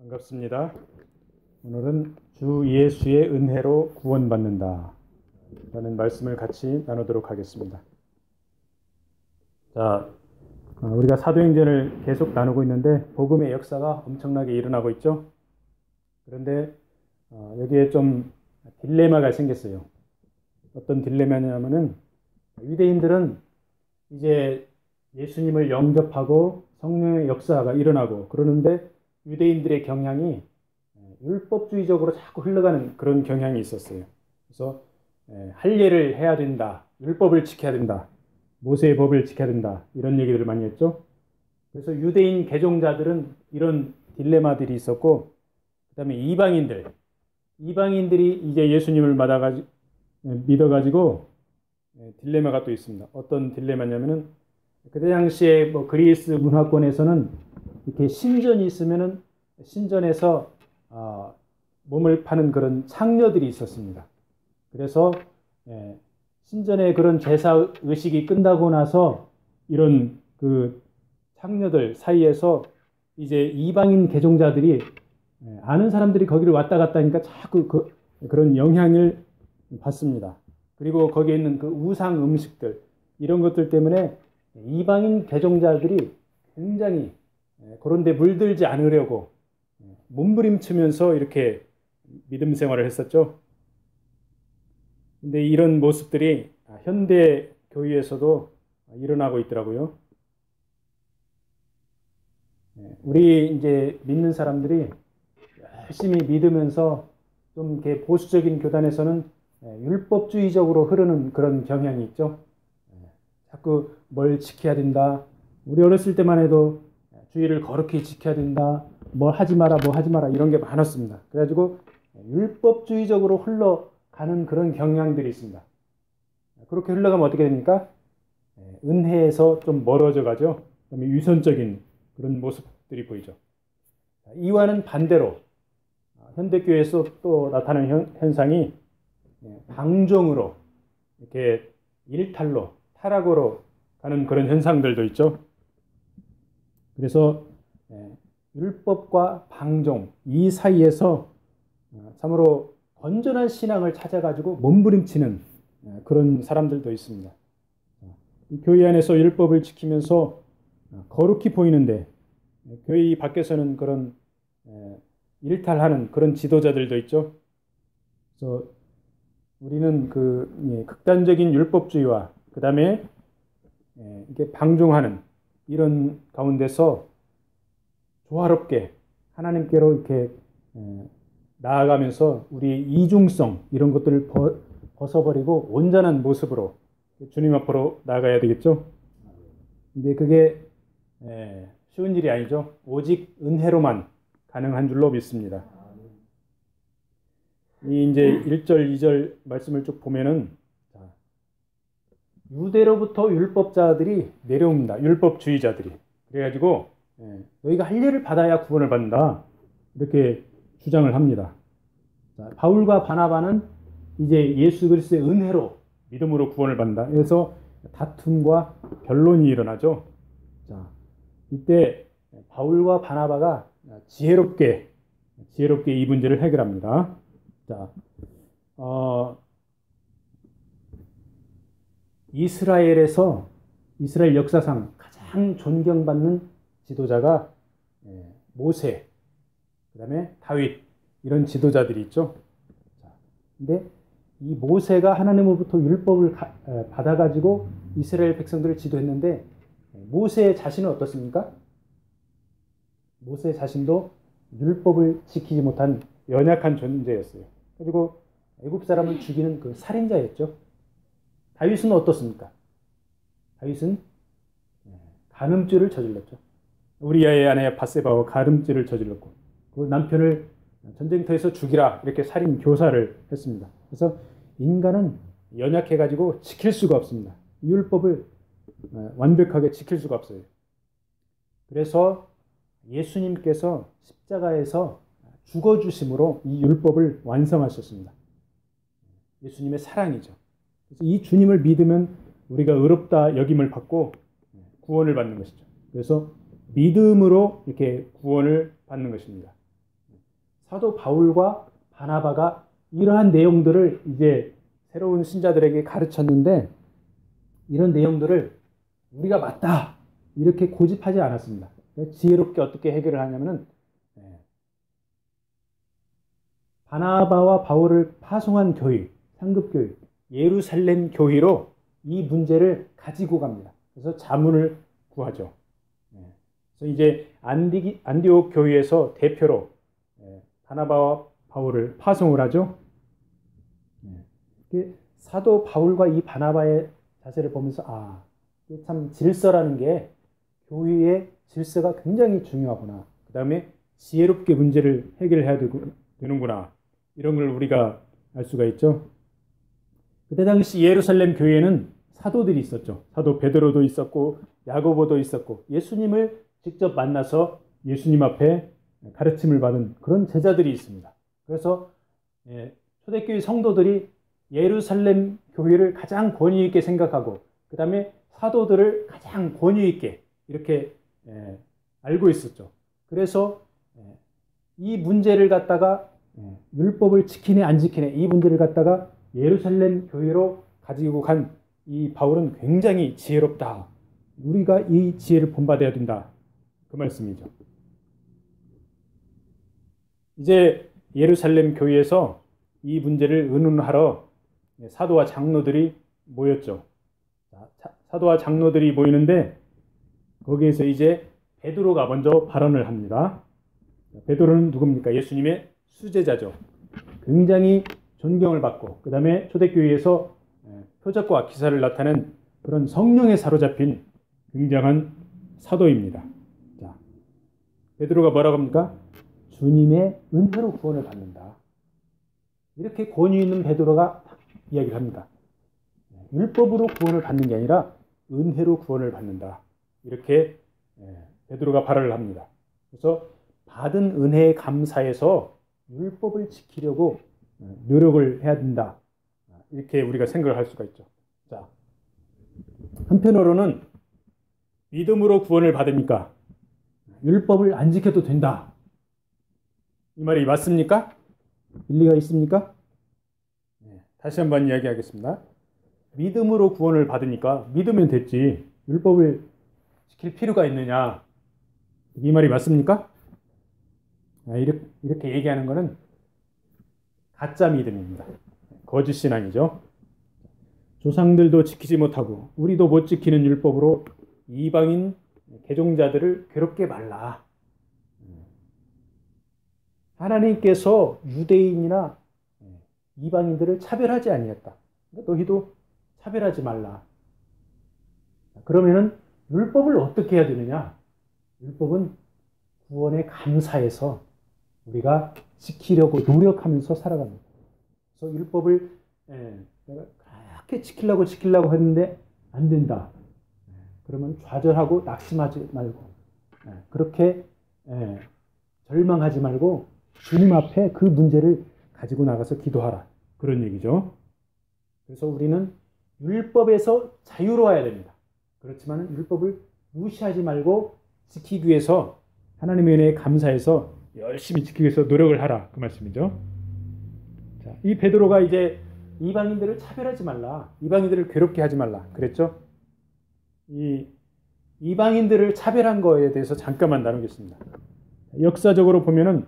반갑습니다. 오늘은 주 예수의 은혜로 구원받는다 라는 말씀을 같이 나누도록 하겠습니다. 자, 우리가 사도행전을 계속 나누고 있는데 복음의 역사가 엄청나게 일어나고 있죠. 그런데 여기에 좀 딜레마가 생겼어요. 어떤 딜레마냐면은 유대인들은 이제 예수님을 영접하고 성령의 역사가 일어나고 그러는데 유대인들의 경향이 율법주의적으로 자꾸 흘러가는 그런 경향이 있었어요. 그래서 할례를 해야 된다, 율법을 지켜야 된다, 모세의 법을 지켜야 된다, 이런 얘기들을 많이 했죠. 그래서 유대인 개종자들은 이런 딜레마들이 있었고, 그 다음에 이방인들이 이제 예수님을 믿어가지고 딜레마가 또 있습니다. 어떤 딜레마냐면은 그때 당시에 그리스 문화권에서는 이렇게 신전이 있으면은 신전에서 몸을 파는 그런 창녀들이 있었습니다. 그래서 신전의 그런 제사 의식이 끝나고 나서 이런 그 창녀들 사이에서 이제 이방인 개종자들이 아는 사람들이 거기를 왔다 갔다 하니까 자꾸 그런 영향을 받습니다. 그리고 거기에 있는 그 우상 음식들 이런 것들 때문에 이방인 개종자들이 굉장히 그런 데 물들지 않으려고 몸부림치면서 이렇게 믿음 생활을 했었죠. 근데 이런 모습들이 현대 교회에서도 일어나고 있더라고요. 우리 이제 믿는 사람들이 열심히 믿으면서 좀 이렇게 보수적인 교단에서는 율법주의적으로 흐르는 그런 경향이 있죠. 자꾸 뭘 지켜야 된다. 우리 어렸을 때만 해도 주의를 거룩히 지켜야 된다. 뭘 하지 마라, 뭐 하지 마라 이런 게 많았습니다. 그래가지고 율법주의적으로 흘러가는 그런 경향들이 있습니다. 그렇게 흘러가면 어떻게 됩니까? 은혜에서 좀 멀어져 가죠. 그다음에 위선적인 그런 모습들이 보이죠. 이와는 반대로 현대교회에서 또 나타나는 현상이 방종으로 이렇게 일탈로 타락으로 가는 그런 현상들도 있죠. 그래서 율법과 방종 이 사이에서 참으로 건전한 신앙을 찾아가지고 몸부림치는 그런 사람들도 있습니다. 이 교회 안에서 율법을 지키면서 거룩히 보이는데 교회 밖에서는 그런 일탈하는 그런 지도자들도 있죠. 그래서 우리는 극단적인 율법주의와 그 다음에 이게 방종하는 이런 가운데서 조화롭게 하나님께로 이렇게 나아가면서 우리 이중성 이런 것들을 벗어버리고 온전한 모습으로 주님 앞으로 나아가야 되겠죠. 근데 그게 쉬운 일이 아니죠. 오직 은혜로만 가능한 줄로 믿습니다. 이 이제 1절, 2절 말씀을 쭉 보면은 유대로부터 율법자들이 내려옵니다. 율법주의자들이. 그래가지고 너희가 할례를 받아야 구원을 받는다. 이렇게 주장을 합니다. 자, 바울과 바나바는 이제 예수 그리스도의 은혜로 믿음으로 구원을 받는다. 그래서 다툼과 변론이 일어나죠. 자, 이때 바울과 바나바가 지혜롭게 이 문제를 해결합니다. 자, 이스라엘에서 이스라엘 역사상 가장 존경받는 지도자가 모세, 그 다음에 다윗 이런 지도자들이 있죠. 근데 이 모세가 하나님으로부터 율법을 받아가지고 이스라엘 백성들을 지도했는데 모세 자신은 어떻습니까? 모세 자신도 율법을 지키지 못한 연약한 존재였어요. 그리고 애굽 사람을 죽이는 그 살인자였죠. 다윗은 어떻습니까? 다윗은 간음죄를 저질렀죠. 우리아의 아내 바세바와 간음죄를 저질렀고 그 남편을 전쟁터에서 죽이라 이렇게 살인 교사를 했습니다. 그래서 인간은 연약해가지고 지킬 수가 없습니다. 율법을 완벽하게 지킬 수가 없어요. 그래서 예수님께서 십자가에서 죽어주심으로 이 율법을 완성하셨습니다. 예수님의 사랑이죠. 그래서 이 주님을 믿으면 우리가 의롭다 여김을 받고 구원을 받는 것이죠. 그래서 믿음으로 이렇게 구원을 받는 것입니다. 사도 바울과 바나바가 이러한 내용들을 이제 새로운 신자들에게 가르쳤는데, 이런 내용들을 우리가 맞다 이렇게 고집하지 않았습니다. 지혜롭게 어떻게 해결을 하냐면은, 바나바와 바울을 파송한 교회, 상급교회, 예루살렘 교회로 이 문제를 가지고 갑니다. 그래서 자문을 구하죠. 그래서 이제 안디옥 교회에서 대표로 바나바와 바울을 파송을 하죠. 사도 바울과 이 바나바의 자세를 보면서 참 질서라는 게 교회의 질서가 굉장히 중요하구나. 그 다음에 지혜롭게 문제를 해결해야 되는구나. 이런 걸 우리가 알 수가 있죠. 그때 당시 예루살렘 교회에는 사도들이 있었죠. 사도 베드로도 있었고 야고보도 있었고 예수님을 직접 만나서 예수님 앞에 가르침을 받은 그런 제자들이 있습니다. 그래서 초대교회 성도들이 예루살렘 교회를 가장 권위 있게 생각하고 그 다음에 사도들을 가장 권위 있게 이렇게 알고 있었죠. 그래서 이 문제를 갖다가 율법을 지키네 안 지키네 이 문제를 갖다가 예루살렘 교회로 가지고 간 이 바울은 굉장히 지혜롭다. 우리가 이 지혜를 본받아야 된다. 그 말씀이죠. 이제 예루살렘 교회에서 이 문제를 의논하러 사도와 장로들이 모였죠. 사도와 장로들이 모이는데 거기에서 이제 베드로가 먼저 발언을 합니다. 베드로는 누굽니까? 예수님의 수제자죠. 굉장히 존경을 받고 그 다음에 초대교회에서 표적과 기사를 나타낸 그런 성령에 사로잡힌 굉장한 사도입니다. 자, 베드로가 뭐라고 합니까? 주님의 은혜로 구원을 받는다. 이렇게 권위 있는 베드로가 이야기를 합니다. 율법으로 구원을 받는 게 아니라 은혜로 구원을 받는다. 이렇게 베드로가 발언을 합니다. 그래서 받은 은혜에 감사해서 율법을 지키려고 노력을 해야 된다. 이렇게 우리가 생각을 할 수가 있죠. 자, 한편으로는 믿음으로 구원을 받으니까 율법을 안 지켜도 된다. 이 말이 맞습니까? 일리가 있습니까? 다시 한번 이야기하겠습니다. 믿음으로 구원을 받으니까 믿으면 됐지. 율법을 지킬 필요가 있느냐. 이 말이 맞습니까? 이렇게 얘기하는 것은 가짜 믿음입니다. 거짓 신앙이죠. 조상들도 지키지 못하고 우리도 못 지키는 율법으로 이방인 개종자들을 괴롭게 말라. 하나님께서 유대인이나 이방인들을 차별하지 아니했다. 너희도 차별하지 말라. 그러면은 율법을 어떻게 해야 되느냐? 율법은 구원에 감사해서 우리가 지키려고 노력하면서 살아갑니다. 그래서 율법을 내가 그렇게 지키려고 했는데 안 된다. 그러면 좌절하고 낙심하지 말고 그렇게 절망하지 말고 주님 앞에 그 문제를 가지고 나가서 기도하라. 그런 얘기죠. 그래서 우리는 율법에서 자유로워야 됩니다. 그렇지만 율법을 무시하지 말고 지키기 위해서 하나님의 은혜에 감사해서 열심히 지키기 위해서 노력을 하라. 그 말씀이죠. 자, 이 베드로가 이제 이방인들을 차별하지 말라. 이방인들을 괴롭게 하지 말라. 그랬죠? 이 이방인들을 차별한 거에 대해서 잠깐만 나누겠습니다. 역사적으로 보면은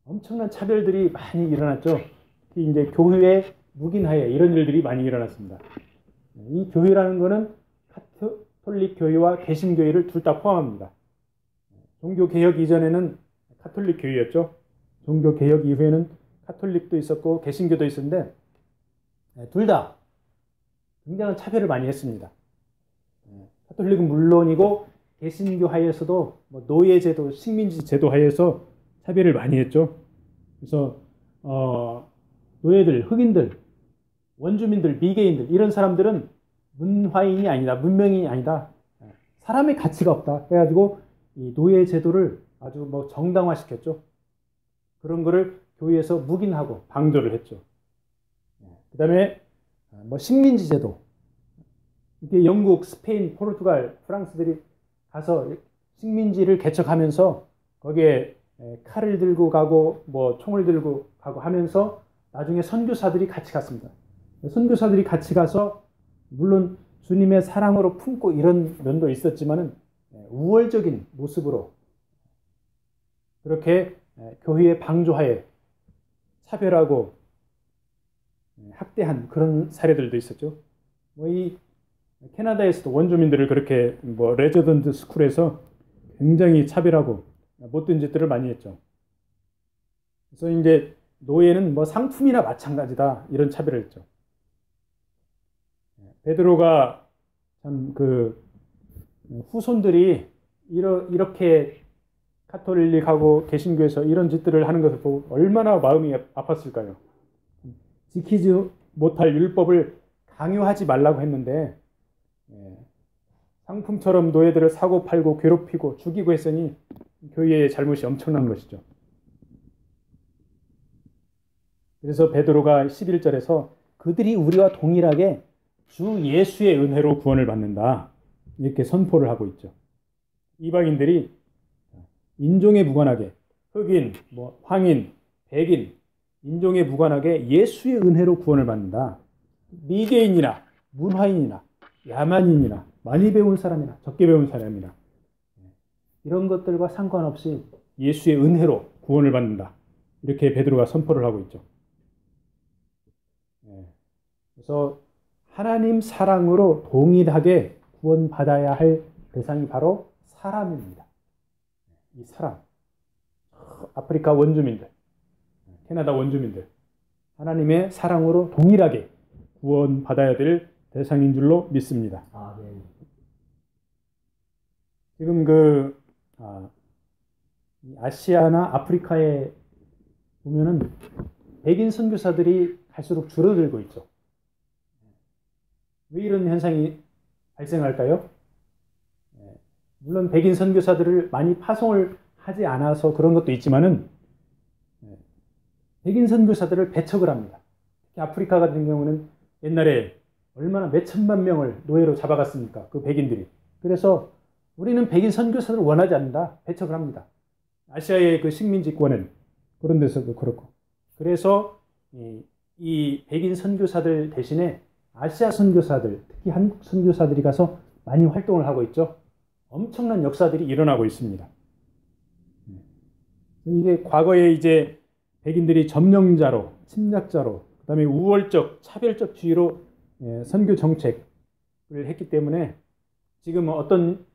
엄청난 차별들이 많이 일어났죠. 특히 이제 교회 묵인하에 이런 일들이 많이 일어났습니다. 이 교회라는 것은 카톨릭 교회와 개신교회를 둘 다 포함합니다. 종교개혁 이전에는 카톨릭 교회였죠. 종교개혁 이후에는 카톨릭도 있었고 개신교도 있었는데 둘 다 굉장한 차별을 많이 했습니다. 카톨릭은 물론이고 개신교 하에서도 노예제도, 식민지 제도 하에서 차별을 많이 했죠. 그래서 노예들, 흑인들, 원주민들, 미개인들 이런 사람들은 문화인이 아니다, 문명인이 아니다, 사람의 가치가 없다 해가지고 이 노예 제도를 아주 정당화시켰죠. 그런 거를 교회에서 묵인하고 방조를 했죠. 그 다음에 식민지 제도. 이게 영국, 스페인, 포르투갈, 프랑스들이 가서 식민지를 개척하면서 거기에 칼을 들고 가고 뭐 총을 들고 가고 하면서 나중에 선교사들이 같이 갔습니다. 선교사들이 같이 가서 물론 주님의 사랑으로 품고 이런 면도 있었지만은 우월적인 모습으로 그렇게 교회의 방조하에 차별하고 학대한 그런 사례들도 있었죠. 뭐 이 캐나다에서도 원주민들을 그렇게 뭐 레저던트 스쿨에서 굉장히 차별하고 못된 짓들을 많이 했죠. 그래서 이제 노예는 뭐 상품이나 마찬가지다 이런 차별을 했죠. 베드로가 참 그 후손들이 이렇게 카톨릭하고 개신교에서 이런 짓들을 하는 것을 보고 얼마나 마음이 아팠을까요? 지키지 못할 율법을 강요하지 말라고 했는데 상품처럼 노예들을 사고 팔고 괴롭히고 죽이고 했으니 교회의 잘못이 엄청난 것이죠. 그래서 베드로가 11절에서 그들이 우리와 동일하게 주 예수의 은혜로 구원을 받는다 이렇게 선포를 하고 있죠. 이방인들이 인종에 무관하게 흑인, 뭐 황인, 백인 인종에 무관하게 예수의 은혜로 구원을 받는다. 미개인이나 문화인이나 야만인이나 많이 배운 사람이나 적게 배운 사람이나 이런 것들과 상관없이 예수의 은혜로 구원을 받는다. 이렇게 베드로가 선포를 하고 있죠. 그래서 하나님 사랑으로 동일하게 구원받아야 할 대상이 바로 사람입니다. 이 사람, 아프리카 원주민들, 캐나다 원주민들, 하나님의 사랑으로 동일하게 구원받아야 될 대상인 줄로 믿습니다. 지금 아시아나 아프리카에 보면은 백인 선교사들이 갈수록 줄어들고 있죠. 왜 이런 현상이 발생할까요? 물론 백인 선교사들을 많이 파송을 하지 않아서 그런 것도 있지만은 백인 선교사들을 배척을 합니다. 특히 아프리카 같은 경우는 옛날에 얼마나 몇 천만 명을 노예로 잡아갔습니까? 그 백인들이. 그래서 우리는 백인 선교사들을 원하지 않는다. 배척을 합니다. 아시아의 그 식민지권은 그런 데서도 그렇고. 그래서 이 백인 선교사들 대신에 아시아 선교사들, 특히 한국 선교사들이 가서 많이 활동을 하고 있죠. 엄청난 역사들이 일어나고 있습니다. 이게 과거에 이제 백인들이 점령자로, 침략자로, 그 다음에 우월적, 차별적 주의로 선교 정책을 했기 때문에 지금 어떤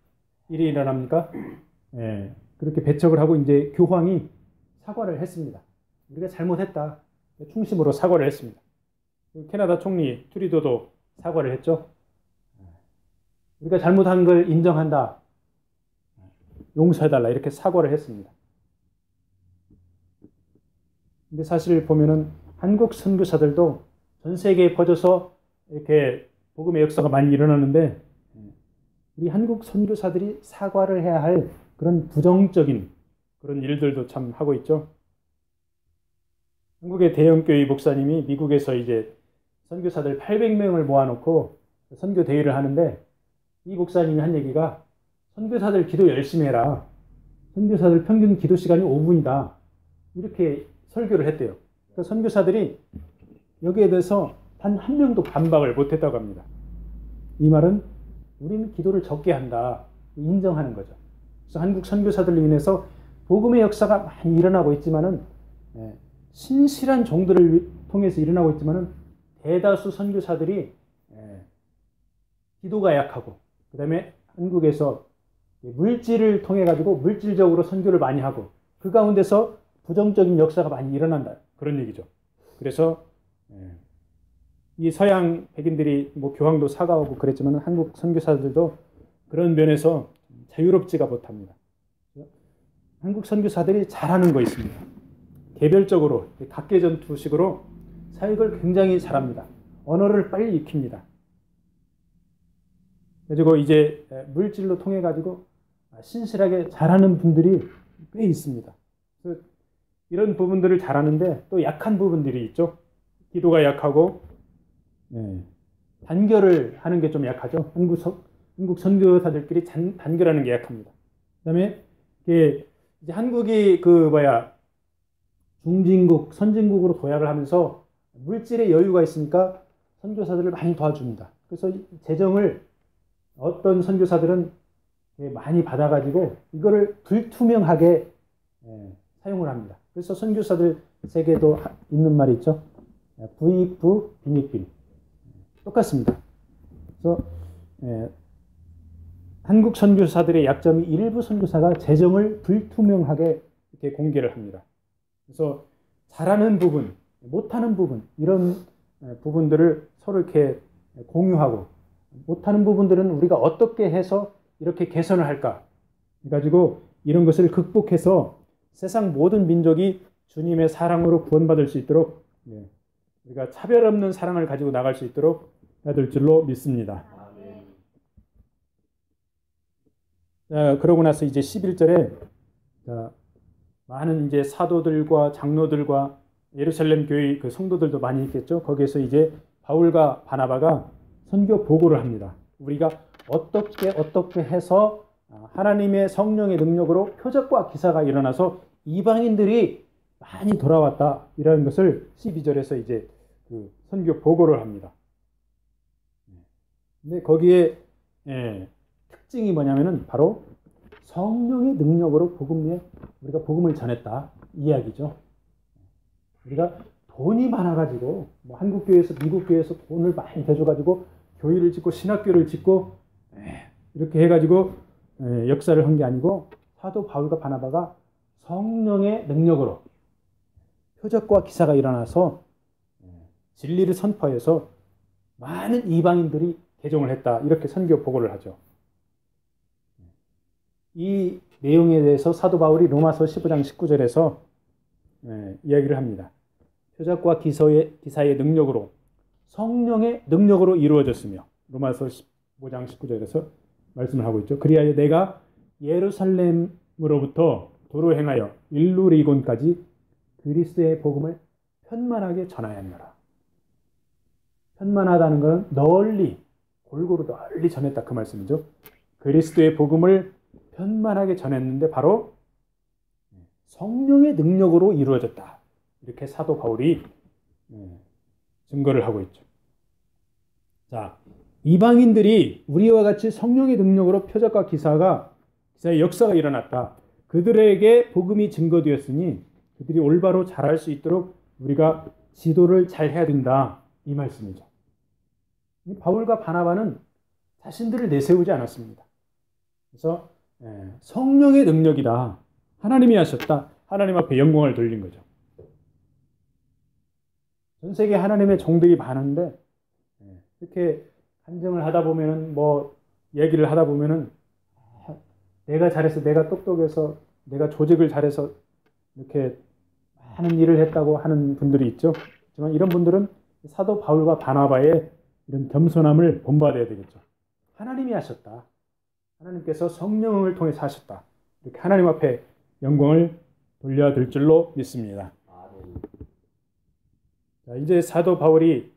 일이 일어납니까? 그렇게 배척을 하고 이제 교황이 사과를 했습니다. 우리가 잘못했다. 충심으로 사과를 했습니다. 캐나다 총리 트루도도 사과를 했죠. 우리가 잘못한 걸 인정한다. 용서해달라. 이렇게 사과를 했습니다. 근데 사실 보면은 한국 선교사들도 전 세계에 퍼져서 이렇게 복음의 역사가 많이 일어나는데 우리 한국 선교사들이 사과를 해야 할 그런 부정적인 그런 일들도 참 하고 있죠. 한국의 대형교회 목사님이 미국에서 이제 선교사들 800명을 모아놓고 선교 대회를 하는데 이 목사님이 한 얘기가 선교사들 기도 열심히 해라. 선교사들 평균 기도 시간이 5분이다. 이렇게 설교를 했대요. 그러니까 선교사들이 여기에 대해서 단 한 명도 반박을 못했다고 합니다. 이 말은 우리는 기도를 적게 한다. 인정하는 거죠. 그래서 한국 선교사들로 인해서 복음의 역사가 많이 일어나고 있지만은 신실한 종들을 통해서 일어나고 있지만은 대다수 선교사들이 기도가 약하고 그 다음에 한국에서 물질을 통해 가지고 물질적으로 선교를 많이 하고 그 가운데서 부정적인 역사가 많이 일어난다. 그런 얘기죠. 그래서 이 서양 백인들이 뭐 교황도 사과하고 그랬지만 한국 선교사들도 그런 면에서 자유롭지가 못합니다. 한국 선교사들이 잘하는 거 있습니다. 개별적으로 각계전투식으로 사역을 굉장히 잘합니다. 언어를 빨리 익힙니다. 그리고 이제 물질로 통해 가지고 신실하게 잘하는 분들이 꽤 있습니다. 그래서 이런 부분들을 잘하는데 또 약한 부분들이 있죠. 기도가 약하고 단결을 하는 게 좀 약하죠. 한국 선교사들끼리 단결하는 게 약합니다. 그 다음에 이제 한국이 중진국, 선진국으로 도약을 하면서 물질의 여유가 있으니까 선교사들을 많이 도와줍니다. 그래서 재정을 어떤 선교사들은 많이 받아가지고 이거를 불투명하게 사용을 합니다. 그래서 선교사들 세계도 있는 말이 있죠. 부익부 빈익빈. 똑같습니다. 그래서 한국 선교사들의 약점이 일부 선교사가 재정을 불투명하게 이렇게 공개를 합니다. 그래서 잘하는 부분, 못하는 부분 이런 부분들을 서로 이렇게 공유하고 못하는 부분들은 우리가 어떻게 해서 이렇게 개선을 할까 해가지고 이런 것을 극복해서 세상 모든 민족이 주님의 사랑으로 구원받을 수 있도록 우리가 차별 없는 사랑을 가지고 나갈 수 있도록 해야 될 줄로 믿습니다. 자, 그러고 나서 이제 11절에 많은 이제 사도들과 장로들과 예루살렘 교회 그 성도들도 많이 있겠죠. 거기에서 이제 바울과 바나바가 선교 보고를 합니다. 우리가 어떻게 해서 하나님의 성령의 능력으로 표적과 기사가 일어나서 이방인들이 많이 돌아왔다. 이런 것을 12절에서 이제 그 선교 보고를 합니다. 근데 거기에 특징이 뭐냐면은 바로 성령의 능력으로 우리가 복음을 전했다. 이야기죠. 우리가 돈이 많아가지고 한국 교회에서 미국 교회에서 돈을 많이 대줘가지고 교회를 짓고 신학교를 짓고 이렇게 해가지고 역사를 한 게 아니고 사도 바울과 바나바가 성령의 능력으로 표적과 기사가 일어나서 진리를 선포해서 많은 이방인들이 개종을 했다. 이렇게 선교 보고를 하죠. 이 내용에 대해서 사도 바울이 로마서 15장 19절에서 이야기를 합니다. 표적과 기사의 능력으로 성령의 능력으로 이루어졌으며 로마서 15장 19절에서 말씀을 하고 있죠. 그리하여 내가 예루살렘으로부터 도로 행하여 일루리곤까지 그리스도의 복음을 편만하게 전하여 하노라. 편만하다는 것은 골고루 널리 전했다 그 말씀이죠. 그리스도의 복음을 편만하게 전했는데 바로 성령의 능력으로 이루어졌다. 이렇게 사도 바울이 증거를 하고 있죠. 자, 이방인들이 우리와 같이 성령의 능력으로 표적과 기사의 역사가 일어났다. 그들에게 복음이 증거되었으니 그들이 올바로 잘할 수 있도록 우리가 지도를 잘 해야 된다. 이 말씀이죠. 바울과 바나바는 자신들을 내세우지 않았습니다. 그래서 성령의 능력이다. 하나님이 하셨다. 하나님 앞에 영광을 돌린 거죠. 전 세계 하나님의 종들이 많은데 이렇게 간증을 하다 보면은 얘기를 하다 보면은 내가 잘해서 내가 똑똑해서 내가 조직을 잘해서 이렇게 많은 일을 했다고 하는 분들이 있죠. 하지만 이런 분들은 사도 바울과 바나바의 이런 겸손함을 본받아야 되겠죠. 하나님이 하셨다. 하나님께서 성령을 통해서 하셨다. 이렇게 하나님 앞에 영광을 돌려야 줄로 믿습니다. 자, 이제 사도 바울이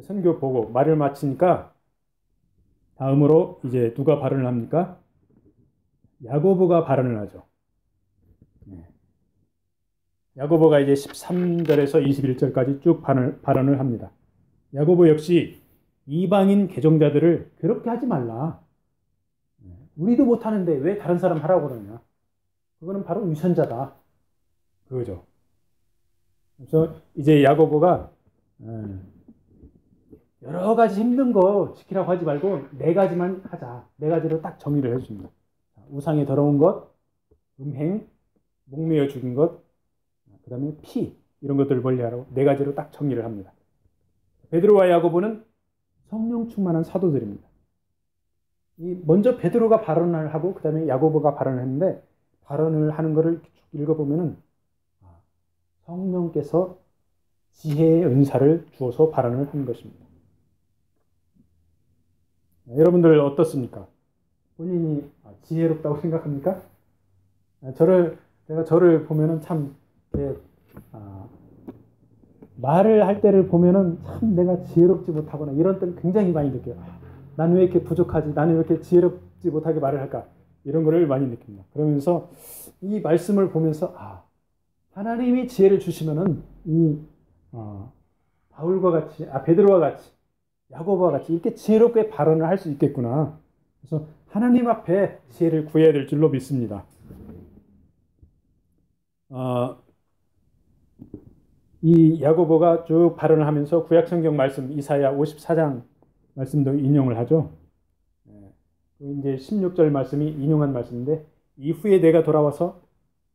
선교 보고 말을 마치니까 다음으로 이제 누가 발언을 합니까? 야고보가 발언을 하죠. 야고보가 이제 13절에서 21절까지 쭉 발언을 합니다. 야고보 역시 이방인 개종자들을 그렇게 하지 말라. 우리도 못하는데 왜 다른 사람 하라고 그러냐. 그거는 바로 위선자다. 그거죠. 그래서 이제 야고보가 여러 가지 힘든 거 지키라고 하지 말고 네 가지만 하자. 네 가지로 딱 정의를 해줍니다. 우상의 더러운 것, 음행, 목매어 죽인 것, 그 다음에 피 이런 것들을 멀리하라고 네 가지로 딱 정의를 합니다. 베드로와 야고보는 성령 충만한 사도들입니다. 먼저 베드로가 발언을 하고 그 다음에 야고보가 발언을 했는데 발언을 하는 것을 읽어보면은 성령께서 지혜의 은사를 주어서 발언을 한 것입니다. 여러분들 어떻습니까? 본인이 지혜롭다고 생각합니까? 제가 저를 보면은 참 말을 할 때를 보면은 참 내가 지혜롭지 못하거나 이런 때를 굉장히 많이 느껴요. 나는 왜 이렇게 부족하지? 나는 왜 이렇게 지혜롭지 못하게 말을 할까? 이런 거를 많이 느낍니다. 그러면서 이 말씀을 보면서 하나님이 지혜를 주시면은 이 바울과 같이, 베드로와 같이, 야고보와 같이 이렇게 지혜롭게 발언을 할 수 있겠구나. 그래서 하나님 앞에 지혜를 구해야 될 줄로 믿습니다. 이 야고보가 쭉 발언을 하면서 구약성경 말씀 이사야 54장 말씀도 인용을 하죠. 이제 16절 말씀이 인용한 말씀인데, 이후에 내가 돌아와서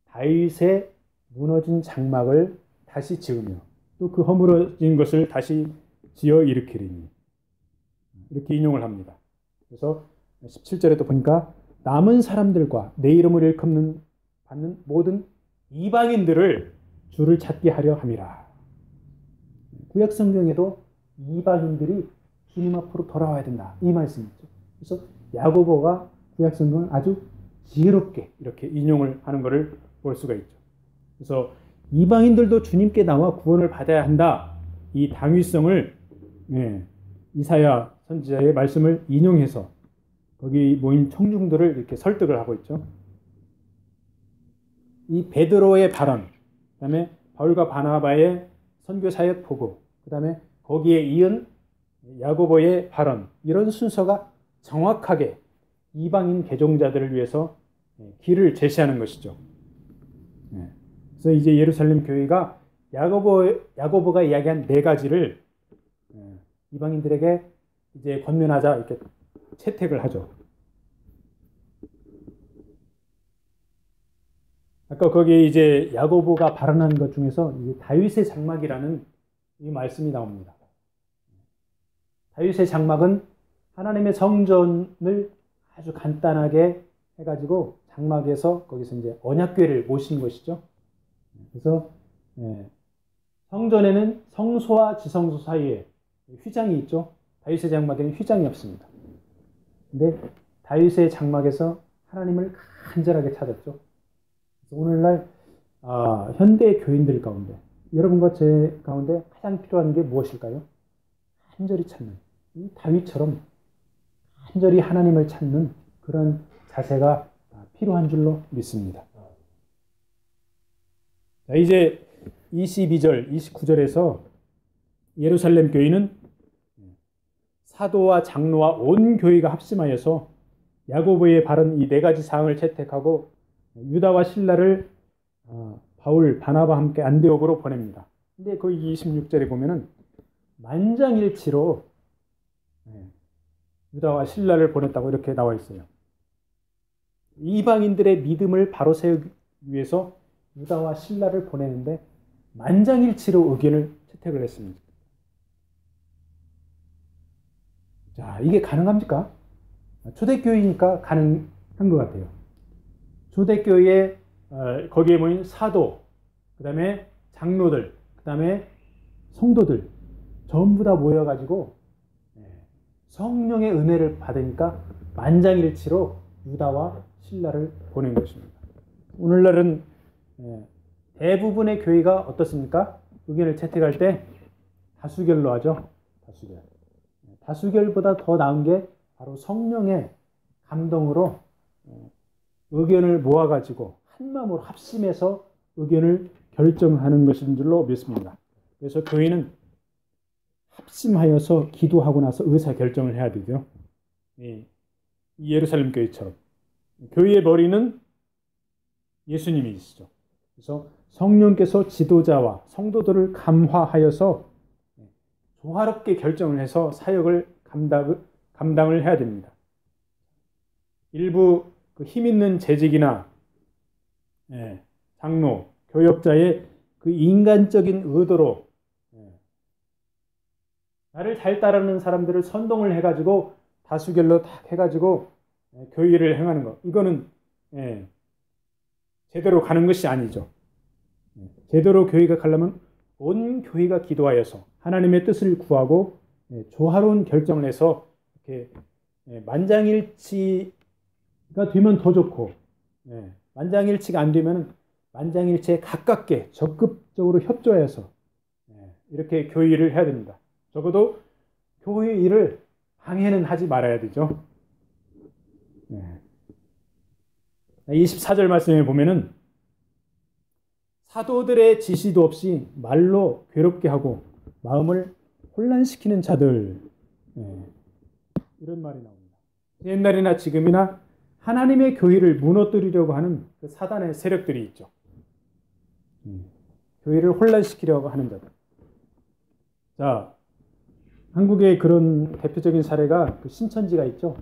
다윗의 무너진 장막을 다시 지으며 또 그 허물어진 것을 다시 지어 일으키리니, 이렇게 인용을 합니다. 그래서 17절에도 보니까 남은 사람들과 내 이름을 일컫는 받는 모든 이방인들을 주를 찾게 하려 함이라. 구약 성경에도 이방인들이 주님 앞으로 돌아와야 된다, 이 말씀이죠. 그래서 야고보가 구약 성경을 아주 지혜롭게 이렇게 인용을 하는 것을 볼 수가 있죠. 그래서 이방인들도 주님께 나와 구원을 받아야 한다, 이 당위성을 이사야 선지자의 말씀을 인용해서 거기 모인 청중들을 이렇게 설득을 하고 있죠. 이 베드로의 발언, 그 다음에 바울과 바나바의 선교 사역 보고, 그 다음에 거기에 이은 야고보의 발언, 이런 순서가 정확하게 이방인 개종자들을 위해서 길을 제시하는 것이죠. 그래서 이제 예루살렘 교회가 야고보가 이야기한 네 가지를 이방인들에게 이제 권면하자, 이렇게 채택을 하죠. 아까 거기에 이제 야고보가 발언한 것 중에서 이 다윗의 장막이라는 이 말씀이 나옵니다. 다윗의 장막은 하나님의 성전을 아주 간단하게 해가지고 장막에서 거기서 이제 언약궤를 모신 것이죠. 그래서 성전에는 성소와 지성소 사이에 휘장이 있죠. 다윗의 장막에는 휘장이 없습니다. 근데 다윗의 장막에서 하나님을 간절하게 찾았죠. 오늘날 현대 교인들 가운데, 여러분과 제 가운데 가장 필요한 게 무엇일까요? 간절히 찾는, 이 다윗처럼 간절히 하나님을 찾는 그런 자세가 필요한 줄로 믿습니다. 자, 이제 22절, 29절에서 예루살렘 교인은 사도와 장로와 온 교회가 합심하여서 야고보의 바른 이 네 가지 사항을 채택하고 유다와 실라를 바울, 바나바와 함께 안디옥으로 보냅니다. 근데 거기 26절에 보면은 만장일치로 유다와 실라를 보냈다고 이렇게 나와 있어요. 이방인들의 믿음을 바로 세우기 위해서 유다와 실라를 보내는데 만장일치로 의견을 채택을 했습니다. 자, 이게 가능합니까? 초대교회니까 가능한 것 같아요. 초대교회에 거기에 모인 사도, 그 다음에 장로들, 그 다음에 성도들 전부 다 모여가지고 성령의 은혜를 받으니까 만장일치로 유다와 실라를 보낸 것입니다. 오늘날은 대부분의 교회가 어떻습니까? 의견을 채택할 때 다수결로 하죠. 다수결. 다수결보다 더 나은 게 바로 성령의 감동으로 의견을 모아가지고 한마음으로 합심해서 의견을 결정하는 것인 줄로 믿습니다. 그래서 교회는 합심하여서 기도하고 나서 의사결정을 해야 되죠. 예루살렘 교회처럼. 교회의 머리는 예수님이시죠. 그래서 성령께서 지도자와 성도들을 감화하여서 조화롭게 결정을 해서 사역을 감당을 해야 됩니다. 일부 그 힘 있는 재직이나 장로, 교역자의 그 인간적인 의도로 나를 잘 따르는 사람들을 선동을 해가지고 다수결로 딱 해가지고 교회를 행하는 것, 이거는 제대로 가는 것이 아니죠. 제대로 교회가 가려면 온 교회가 기도하여서 하나님의 뜻을 구하고 조화로운 결정을 해서 이렇게 만장일치가 되면 더 좋고, 만장일치가 안 되면 만장일치에 가깝게 적극적으로 협조해서 이렇게 교회 일을 해야 됩니다. 적어도 교회 일을 방해는 하지 말아야 되죠. 24절 말씀에 보면은 사도들의 지시도 없이 말로 괴롭게 하고 마음을 혼란시키는 자들, 이런 말이 나옵니다. 옛날이나 지금이나 하나님의 교회를 무너뜨리려고 하는 그 사단의 세력들이 있죠. 교회를 혼란시키려고 하는 자들. 자, 한국의 그런 대표적인 사례가 그 신천지가 있죠.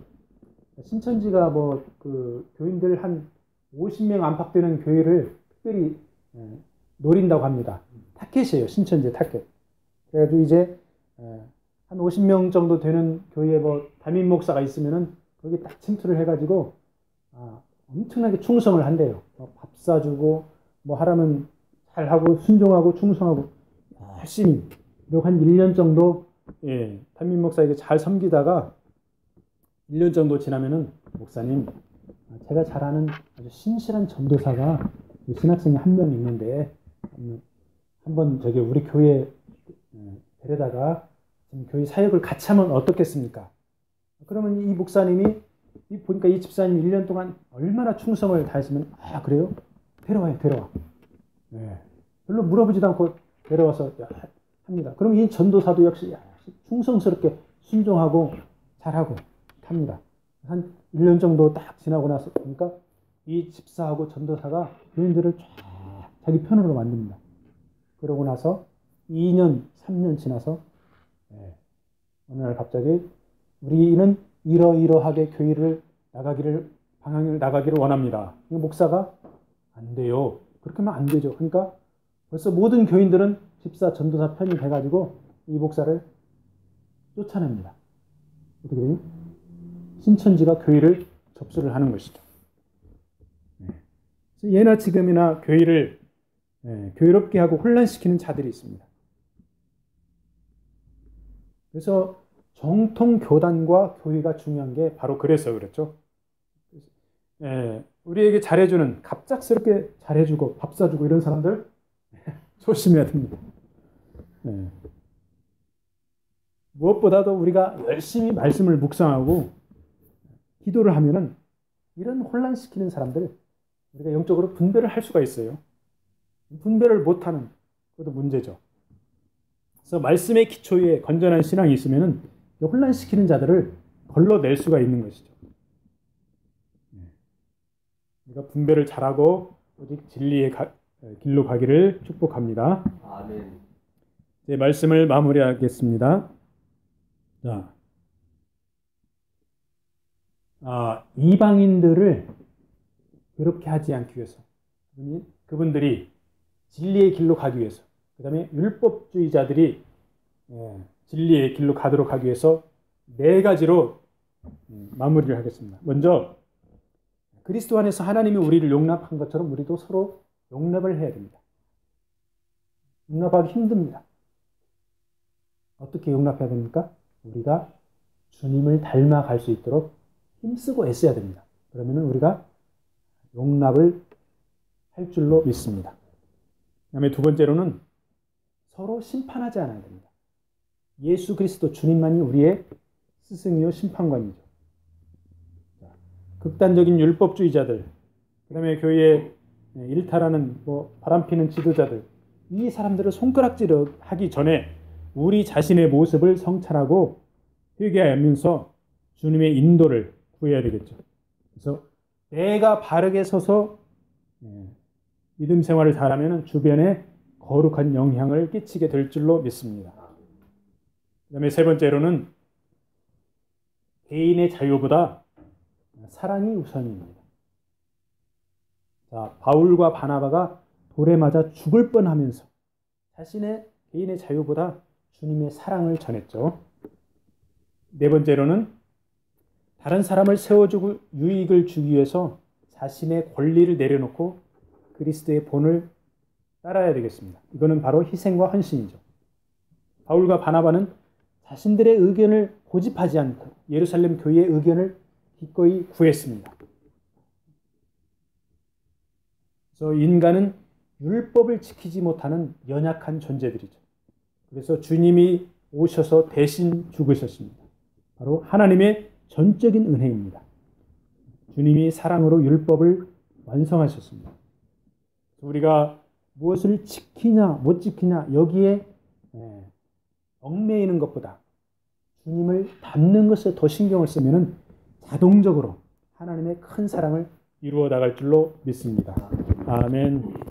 신천지가 그 교인들 한 50명 안팎되는 교회를 특별히 노린다고 합니다. 타켓이에요. 신천지 타켓. 그래가지고 이제 한 50명 정도 되는 교회에 담임 목사가 있으면은 거기 딱 침투를 해가지고 엄청나게 충성을 한대요. 밥 사주고 하라면 잘하고 순종하고 충성하고 열심히 그리고 한 1년 정도 담임 목사에게 잘 섬기다가 1년 정도 지나면은 목사님, 제가 잘 아는 아주 신실한 전도사가 신학생이 한 명 있는데 한번 저기 우리 교회 데려다가 교회 사역을 같이 하면 어떻겠습니까? 그러면 이 목사님이 보니까 이 집사님이 1년 동안 얼마나 충성을 다했으면 그래요? 데려와요. 별로 물어보지도 않고 데려와서 합니다. 그럼 이 전도사도 역시 충성스럽게 순종하고 잘하고 합니다. 한 1년 정도 딱 지나고 나서 보니까 이 집사하고 전도사가 교인들을 쫙 자기 편으로 만듭니다. 그러고 나서 2년, 3년 지나서 어느 날 갑자기 우리는 이러이러하게 교회를 방향을 나가기를 원합니다. 목사가 안 돼요. 그렇게 하면 안 되죠. 그러니까 벌써 모든 교인들은 집사, 전도사 편이 돼가지고 이 목사를 쫓아냅니다. 어떻게 돼요? 신천지가 교회를 접수를 하는 것이죠. 예나 지금이나 교회를 교회롭게 하고 혼란시키는 자들이 있습니다. 그래서 정통 교단과 교회가 중요한 게 바로 그래서 그렇죠. 우리에게 잘해주는 갑작스럽게 잘해주고 밥 사주고 이런 사람들 조심해야 됩니다. 무엇보다도 우리가 열심히 말씀을 묵상하고 기도를 하면은 이런 혼란시키는 사람들 우리가 영적으로 분별을 할 수가 있어요. 분별을 못하는 그것도 문제죠. 그래서 말씀의 기초에 건전한 신앙이 있으면은 혼란시키는 자들을 걸러낼 수가 있는 것이죠. 우리가 분별을 잘하고 오직 진리의 길로 가기를 축복합니다. 아멘. 이제 말씀을 마무리하겠습니다. 자, 이방인들을 그렇게 하지 않기 위해서 그분들이 진리의 길로 가기 위해서 그 다음에 율법주의자들이 진리의 길로 가도록 하기 위해서 4가지로 마무리를 하겠습니다. 먼저 그리스도 안에서 하나님이 우리를 용납한 것처럼 우리도 서로 용납을 해야 됩니다. 용납하기 힘듭니다. 어떻게 용납해야 됩니까? 우리가 주님을 닮아갈 수 있도록 힘쓰고 애써야 됩니다. 그러면 우리가 용납을 할 줄로 믿습니다. 그 다음에 2번째로는 서로 심판하지 않아야 됩니다. 예수 그리스도 주님만이 우리의 스승이요 심판관이죠. 극단적인 율법주의자들, 그 다음에 교회에 일탈하는 바람피는 지도자들, 이 사람들을 손가락질하기 전에 우리 자신의 모습을 성찰하고 회개하면서 주님의 인도를 구해야 되겠죠. 그래서 내가 바르게 서서 믿음 생활을 잘하면 주변에 거룩한 영향을 끼치게 될 줄로 믿습니다. 그 다음에 3번째로는 개인의 자유보다 사랑이 우선입니다. 자, 바울과 바나바가 돌에 맞아 죽을 뻔하면서 자신의 개인의 자유보다 주님의 사랑을 전했죠. 4번째로는 다른 사람을 세워주고 유익을 주기 위해서 자신의 권리를 내려놓고 그리스도의 본을 따라야 되겠습니다. 이거는 바로 희생과 헌신이죠. 바울과 바나바는 자신들의 의견을 고집하지 않고 예루살렘 교회의 의견을 기꺼이 구했습니다. 그래서 인간은 율법을 지키지 못하는 연약한 존재들이죠. 그래서 주님이 오셔서 대신 죽으셨습니다. 바로 하나님의 전적인 은혜입니다. 주님이 사랑으로 율법을 완성하셨습니다. 우리가 무엇을 지키냐 못 지키냐 여기에 얽매이는 것보다 주님을 닮는 것에 더 신경을 쓰면 자동적으로 하나님의 큰 사랑을 이루어 나갈 줄로 믿습니다. 아멘.